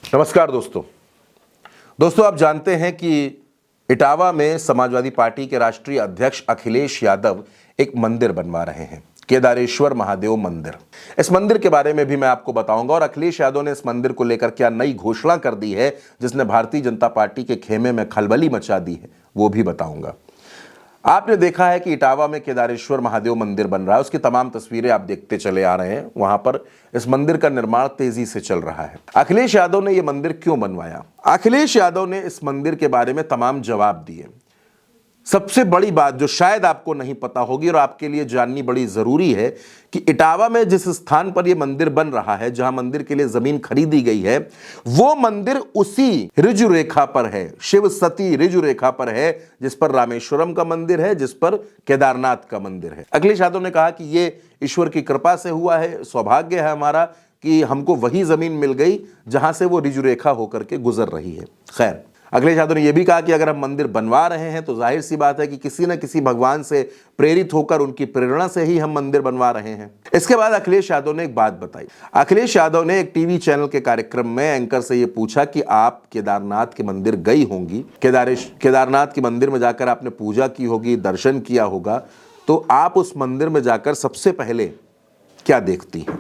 नमस्कार दोस्तों आप जानते हैं कि इटावा में समाजवादी पार्टी के राष्ट्रीय अध्यक्ष अखिलेश यादव एक मंदिर बनवा रहे हैं, केदारेश्वर महादेव मंदिर। इस मंदिर के बारे में भी मैं आपको बताऊंगा और अखिलेश यादव ने इस मंदिर को लेकर क्या नई घोषणा कर दी है जिसने भारतीय जनता पार्टी के खेमे में खलबली मचा दी है, वो भी बताऊंगा। आपने देखा है कि इटावा में केदारेश्वर महादेव मंदिर बन रहा है, उसकी तमाम तस्वीरें आप देखते चले आ रहे हैं। वहां पर इस मंदिर का निर्माण तेजी से चल रहा है। अखिलेश यादव ने यह मंदिर क्यों बनवाया? अखिलेश यादव ने इस मंदिर के बारे में तमाम जवाब दिए। सबसे बड़ी बात जो शायद आपको नहीं पता होगी और आपके लिए जाननी बड़ी जरूरी है कि इटावा में जिस स्थान पर यह मंदिर बन रहा है, जहां मंदिर के लिए जमीन खरीदी गई है, वो मंदिर उसी ऋजु रेखा पर है, शिव सती ऋजु रेखा पर है, जिस पर रामेश्वरम का मंदिर है, जिस पर केदारनाथ का मंदिर है। अखिलेश यादव ने कहा कि यह ईश्वर की कृपा से हुआ है, सौभाग्य है हमारा कि हमको वही जमीन मिल गई जहां से वो ऋजु रेखा होकर के गुजर रही है। खैर, अखिलेश यादव ने यह भी कहा कि अगर हम मंदिर बनवा रहे हैं तो जाहिर सी बात है कि किसी न किसी भगवान से प्रेरित होकर, उनकी प्रेरणा से ही हम मंदिर बनवा रहे हैं। इसके बाद अखिलेश यादव ने एक बात बताई। अखिलेश यादव ने एक टीवी चैनल के कार्यक्रम में एंकर से यह पूछा कि आप केदारनाथ के मंदिर गई होंगी, केदारनाथ के मंदिर में जाकर आपने पूजा की होगी, दर्शन किया होगा, तो आप उस मंदिर में जाकर सबसे पहले क्या देखती हैं?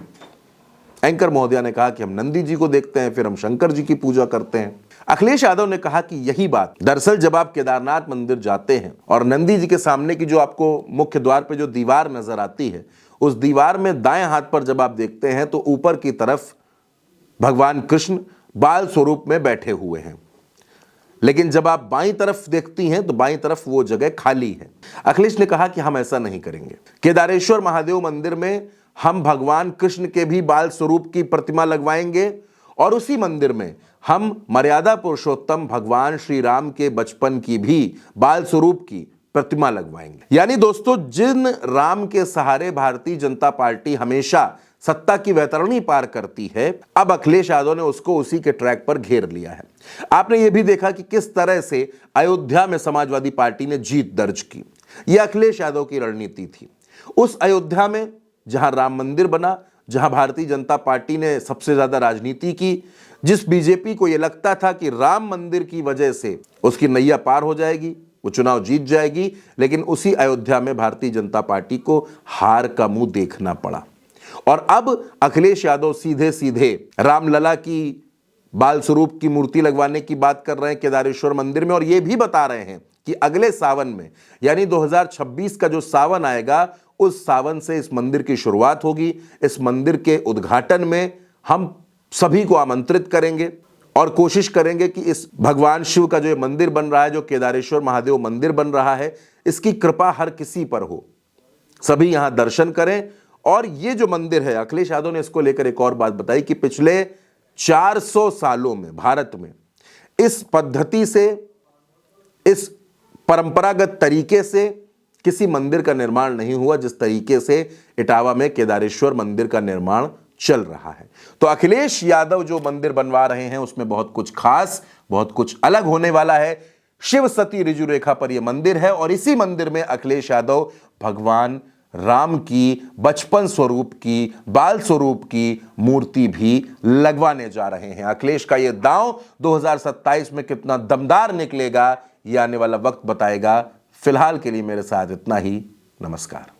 एंकर महोदया ने कहा कि हम नंदी जी को देखते हैं, फिर हम शंकर जी की पूजा करते हैं। अखिलेश यादव ने कहा कि यही बात, दरअसल जब आप केदारनाथ मंदिर जाते हैं और नंदी जी के सामने की जो आपको मुख्य द्वार पे जो दीवार नजर आती है, उस दीवार में दाएं हाथ पर जब आप देखते हैं तो ऊपर की तरफ भगवान कृष्ण बाल स्वरूप में बैठे हुए हैं, लेकिन जब आप बाईं तरफ देखती हैं तो बाईं तरफ वो जगह खाली है। अखिलेश ने कहा कि हम ऐसा नहीं करेंगे। केदारेश्वर महादेव मंदिर में हम भगवान कृष्ण के भी बाल स्वरूप की प्रतिमा लगवाएंगे और उसी मंदिर में हम मर्यादा पुरुषोत्तम भगवान श्री राम के बचपन की भी बाल स्वरूप की प्रतिमा लगवाएंगे। यानी दोस्तों, जिन राम के सहारे भारतीय जनता पार्टी हमेशा सत्ता की वैतरणी पार करती है, अब अखिलेश यादव ने उसको उसी के ट्रैक पर घेर लिया है। आपने यह भी देखा कि किस तरह से अयोध्या में समाजवादी पार्टी ने जीत दर्ज की। यह अखिलेश यादव की रणनीति थी। उस अयोध्या में जहां राम मंदिर बना, जहां भारतीय जनता पार्टी ने सबसे ज्यादा राजनीति की, जिस बीजेपी को यह लगता था कि राम मंदिर की वजह से उसकी नैया पार हो जाएगी, वो चुनाव जीत जाएगी, लेकिन उसी अयोध्या में भारतीय जनता पार्टी को हार का मुंह देखना पड़ा। और अब अखिलेश यादव सीधे सीधे रामलला की बाल स्वरूप की मूर्ति लगवाने की बात कर रहे हैं केदारेश्वर मंदिर में, और यह भी बता रहे हैं कि अगले सावन में, यानी 2026 का जो सावन आएगा, उस सावन से इस मंदिर की शुरुआत होगी। इस मंदिर के उद्घाटन में हम सभी को आमंत्रित करेंगे और कोशिश करेंगे कि इस भगवान शिव का जो ये मंदिर बन रहा है, जो केदारेश्वर महादेव मंदिर बन रहा है, इसकी कृपा हर किसी पर हो, सभी यहां दर्शन करें। और ये जो मंदिर है, अखिलेश यादव ने इसको लेकर एक और बात बताई कि पिछले 400 सालों में भारत में इस पद्धति से, इस परंपरागत तरीके से किसी मंदिर का निर्माण नहीं हुआ जिस तरीके से इटावा में केदारेश्वर मंदिर का निर्माण चल रहा है। तो अखिलेश यादव जो मंदिर बनवा रहे हैं उसमें बहुत कुछ खास, बहुत कुछ अलग होने वाला है। शिव सती ऋजु रेखा पर यह मंदिर है और इसी मंदिर में अखिलेश यादव भगवान राम की बचपन स्वरूप की, बाल स्वरूप की मूर्ति भी लगवाने जा रहे हैं। अखिलेश का यह दांव 2027 में कितना दमदार निकलेगा, यह आने वाला वक्त बताएगा। फिलहाल के लिए मेरे साथ इतना ही। नमस्कार।